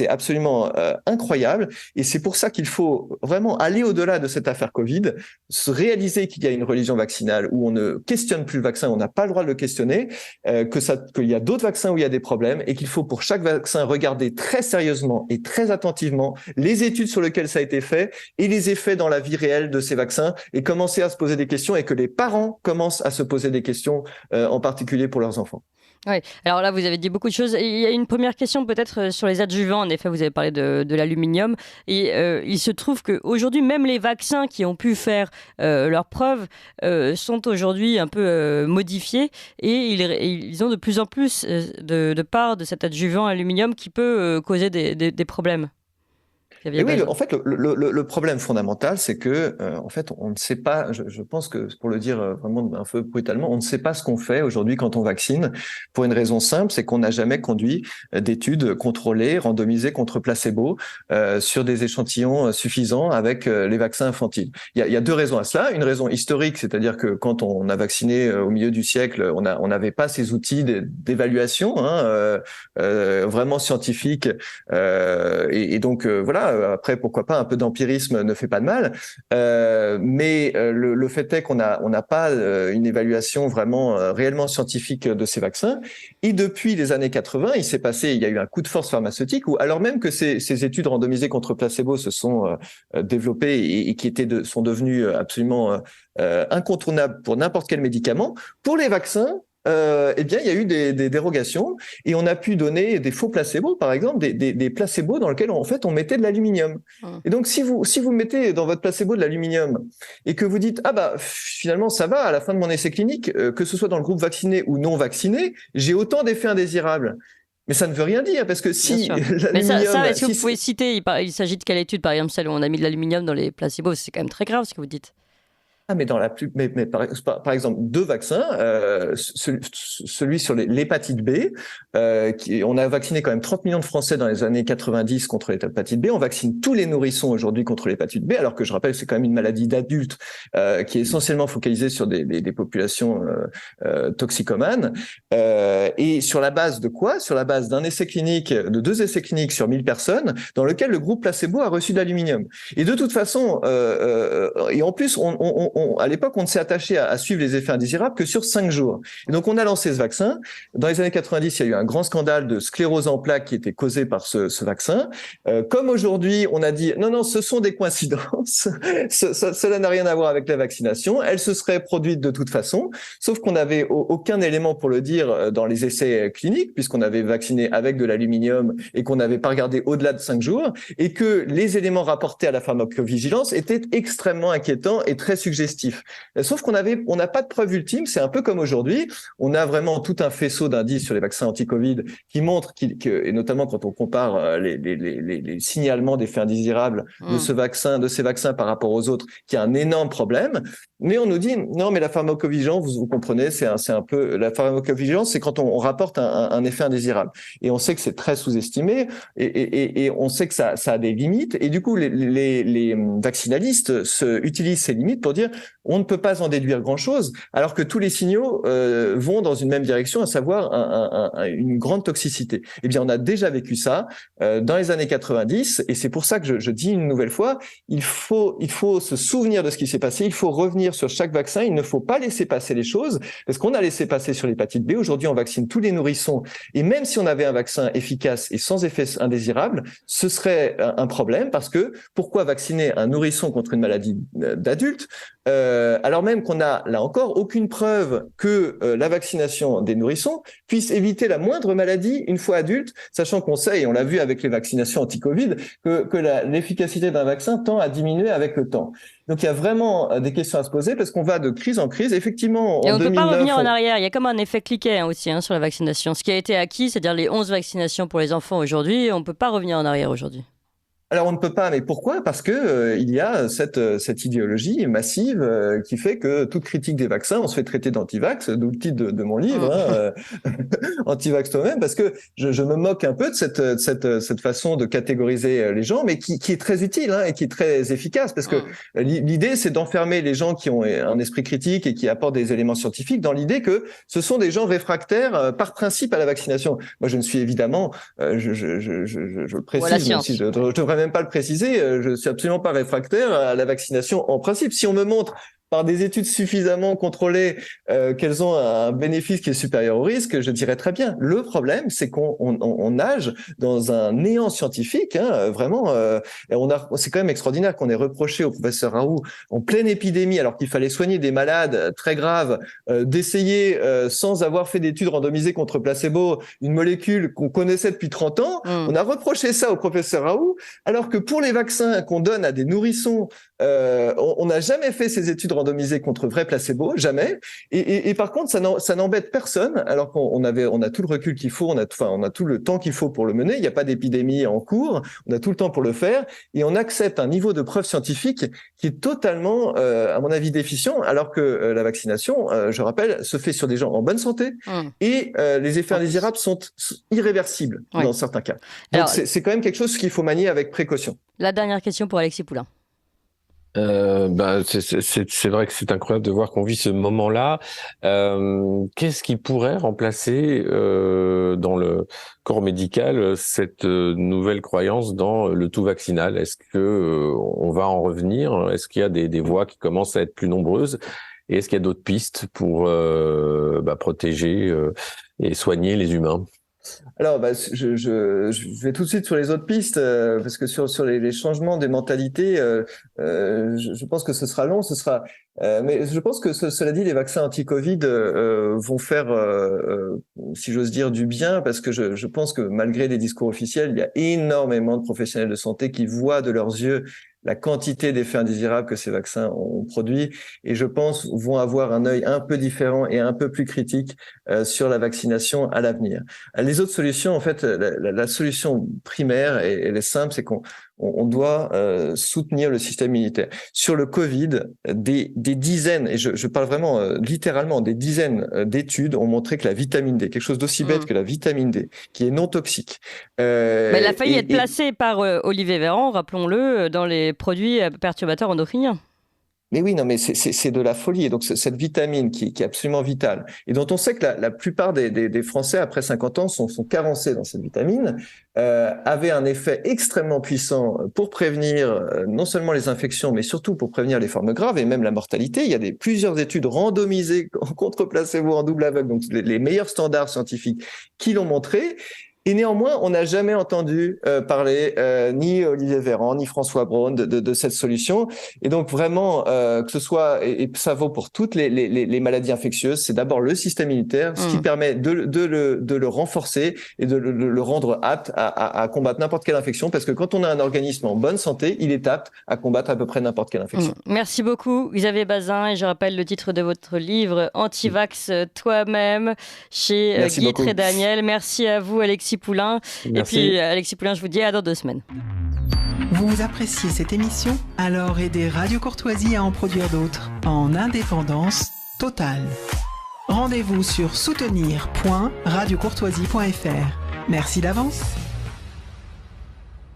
absolument incroyable, et c'est pour ça qu'il faut vraiment aller au-delà de cette affaire Covid, se réaliser qu'il y a une religion vaccinale où on ne questionne plus le vaccin, on n'a pas le droit de le questionner, qu'il y a d'autres vaccins où il y a des problèmes, et qu'il faut pour chaque vaccin regarder très sérieusement et très attentivement les études sur lesquelles ça a été fait et les effets dans la vie réelle de ces vaccins, et commencer à se poser des questions, et que les parents commencent à se poser des questions, en particulier pour leurs enfants. Oui, alors là, vous avez dit beaucoup de choses. Et il y a une première question peut-être sur les adjuvants. En effet, vous avez parlé de l'aluminium. Et il se trouve qu'aujourd'hui, même les vaccins qui ont pu faire leurs preuves sont aujourd'hui un peu modifiés. Et ils ont de plus en plus de part de cet adjuvant aluminium qui peut causer des problèmes. Et oui, en fait, le problème fondamental, c'est que, en fait, on ne sait pas, je pense que, pour le dire vraiment un peu brutalement, on ne sait pas ce qu'on fait aujourd'hui quand on vaccine, pour une raison simple, c'est qu'on n'a jamais conduit d'études contrôlées, randomisées contre placebo, sur des échantillons suffisants avec les vaccins infantiles. Il y a deux raisons à cela. Une raison historique, c'est-à-dire que quand on a vacciné au milieu du siècle, on n'avait pas ces outils d'évaluation, vraiment scientifiques, et donc, voilà. Après, pourquoi pas, un peu d'empirisme ne fait pas de mal, mais le fait est qu'on n'a pas une évaluation vraiment réellement scientifique de ces vaccins. Et depuis les années 80, il y a eu un coup de force pharmaceutique où, alors même que ces études randomisées contre placebo se sont développées et qui sont devenues absolument incontournables pour n'importe quel médicament, pour les vaccins, eh bien, il y a eu des dérogations, et on a pu donner des faux placebos, par exemple, des placebos dans lesquels, en fait, on mettait de l'aluminium. Et donc, si vous mettez dans votre placebo de l'aluminium et que vous dites, ah bah, finalement, ça va, à la fin de mon essai clinique, que ce soit dans le groupe vacciné ou non vacciné, j'ai autant d'effets indésirables. Mais ça ne veut rien dire, parce que si l'aluminium... Mais ça, est-ce que vous pouvez citer, il s'agit de quelle étude, par exemple, celle où on a mis de l'aluminium dans les placebos? C'est quand même très grave ce que vous dites. Ah, mais par exemple, deux vaccins, celui sur l'hépatite B, on a vacciné quand même 30 millions de Français dans les années 90 contre l'hépatite B. On vaccine tous les nourrissons aujourd'hui contre l'hépatite B, alors que je rappelle, c'est quand même une maladie d'adultes qui est essentiellement focalisée sur des populations toxicomanes. Et sur la base de quoi? Sur la base de 2 essais cliniques sur 1000 personnes, dans lequel le groupe placebo a reçu de l'aluminium. Et de toute façon, et en plus, à l'époque, on ne s'est attaché à suivre les effets indésirables que sur 5 jours. Et donc, on a lancé ce vaccin. Dans les années 90, il y a eu un grand scandale de sclérose en plaques qui était causé par ce vaccin. Comme aujourd'hui, on a dit non, ce sont des coïncidences. Cela n'a rien à voir avec la vaccination. Elle se serait produite de toute façon, sauf qu'on n'avait aucun élément pour le dire dans les essais cliniques, puisqu'on avait vacciné avec de l'aluminium et qu'on n'avait pas regardé au-delà de 5 jours, et que les éléments rapportés à la pharmacovigilance étaient extrêmement inquiétants et très suggestifs. Sauf qu'on n'a pas de preuve ultime. C'est un peu comme aujourd'hui. On a vraiment tout un faisceau d'indices sur les vaccins anti-Covid qui montrent et notamment quand on compare les signalements d'effets indésirables de ces vaccins par rapport aux autres, qu'il y a un énorme problème. Mais on nous dit non, mais la pharmacovigilance, vous comprenez, c'est un peu la pharmacovigilance, c'est quand on rapporte un effet indésirable. Et on sait que c'est très sous-estimé, et on sait que ça a des limites. Et du coup, les vaccinalistes utilisent ces limites pour dire on ne peut pas en déduire grand-chose, alors que tous les signaux vont dans une même direction, à savoir une grande toxicité. Eh bien, on a déjà vécu ça dans les années 90, et c'est pour ça que je dis une nouvelle fois, il faut se souvenir de ce qui s'est passé, il faut revenir sur chaque vaccin, il ne faut pas laisser passer les choses, parce qu'on a laissé passer sur l'hépatite B. Aujourd'hui, on vaccine tous les nourrissons, et même si on avait un vaccin efficace et sans effet indésirable, ce serait un problème, parce que pourquoi vacciner un nourrisson contre une maladie d'adulte alors même qu'on a, là encore, aucune preuve que la vaccination des nourrissons puisse éviter la moindre maladie une fois adulte, sachant qu'on sait, et on l'a vu avec les vaccinations anti-Covid, que l'efficacité d'un vaccin tend à diminuer avec le temps. Donc il y a vraiment des questions à se poser, parce qu'on va de crise en crise. Effectivement, et on ne peut pas revenir en arrière. Il y a comme un effet cliquet aussi sur la vaccination. Ce qui a été acquis, c'est-à-dire les 11 vaccinations pour les enfants aujourd'hui, on ne peut pas revenir en arrière aujourd'hui. Alors on ne peut pas, mais pourquoi ? Parce que il y a cette idéologie massive qui fait que toute critique des vaccins, on se fait traiter d'anti-vax, d'où le titre de mon livre, Anti-vax toi-même, parce que je me moque un peu de cette façon de catégoriser les gens, mais qui est très utile et qui est très efficace, parce que l'idée c'est d'enfermer les gens qui ont un esprit critique et qui apportent des éléments scientifiques dans l'idée que ce sont des gens réfractaires par principe à la vaccination. Moi je ne suis évidemment, je le précise, même si je devrais même pas le préciser, je suis absolument pas réfractaire à la vaccination en principe. Si on me montre par des études suffisamment contrôlées qu'elles ont un bénéfice qui est supérieur au risque, je dirais très bien. Le problème, c'est qu'on nage dans un néant scientifique, vraiment. C'est quand même extraordinaire qu'on ait reproché au professeur Raoult, en pleine épidémie, alors qu'il fallait soigner des malades très graves, d'essayer, sans avoir fait d'études randomisées contre placebo, une molécule qu'on connaissait depuis 30 ans. On a reproché ça au professeur Raoult, alors que pour les vaccins qu'on donne à des nourrissons, on n'a jamais fait ces études randomisées contre vrai placebo, jamais. Et par contre, ça n'embête personne, alors qu'on a tout le recul qu'il faut, on a tout le temps qu'il faut pour le mener. Il n'y a pas d'épidémie en cours, on a tout le temps pour le faire, et on accepte un niveau de preuve scientifique qui est totalement, à mon avis, déficient, alors que la vaccination, je rappelle, se fait sur des gens en bonne santé, et les effets indésirables sont irréversibles dans certains cas. Donc alors, c'est quand même quelque chose qu'il faut manier avec précaution. La dernière question pour Alexis Poulain. C'est vrai que c'est incroyable de voir qu'on vit ce moment-là. Qu'est-ce qui pourrait remplacer dans le corps médical cette nouvelle croyance dans le tout vaccinal ? Est-ce que on va en revenir ? Est-ce qu'il y a des voix qui commencent à être plus nombreuses ? Et est-ce qu'il y a d'autres pistes pour protéger et soigner les humains ? Alors, je vais tout de suite sur les autres pistes, parce que sur les changements des mentalités, je pense que ce sera long, mais je pense que cela dit, les vaccins anti-Covid vont faire, si j'ose dire, du bien, parce que je pense que malgré les discours officiels, il y a énormément de professionnels de santé qui voient de leurs yeux la quantité d'effets indésirables que ces vaccins ont produit, et je pense vont avoir un œil un peu différent et un peu plus critique sur la vaccination à l'avenir. Les autres solutions, en fait, la solution primaire, et elle est simple, c'est qu'on doit soutenir le système immunitaire. Sur le Covid, des dizaines, et je parle vraiment littéralement, des dizaines d'études ont montré que la vitamine D, quelque chose d'aussi bête que la vitamine D, qui est non toxique. Mais elle a failli être placée par Olivier Véran, rappelons-le, dans les produits perturbateurs endocriniens. Mais oui, non, mais c'est de la folie. Et donc, cette vitamine qui est absolument vitale, et dont on sait que la plupart des Français, après 50 ans, sont carencés dans cette vitamine, avait un effet extrêmement puissant pour prévenir non seulement les infections, mais surtout pour prévenir les formes graves et même la mortalité. Il y a plusieurs études randomisées contre placebo en double aveugle, donc les meilleurs standards scientifiques qui l'ont montré. Et néanmoins, on n'a jamais entendu parler ni Olivier Véran, ni François Braun de cette solution. Et donc vraiment, que ce soit, et ça vaut pour toutes les maladies infectieuses, c'est d'abord le système immunitaire, ce qui permet de le renforcer et de le rendre apte à combattre n'importe quelle infection, parce que quand on a un organisme en bonne santé, il est apte à combattre à peu près n'importe quelle infection. Merci beaucoup, Xavier Bazin, et je rappelle le titre de votre livre, Anti-vax toi-même, chez Guy Trédaniel. Merci à vous, Alexis Poulain. Merci. Et puis Alexis Poulain, je vous dis à dans 2 semaines. Vous appréciez cette émission ? Alors aidez Radio Courtoisie à en produire d'autres en indépendance totale. Rendez-vous sur soutenir.radiocourtoisie.fr. Merci d'avance.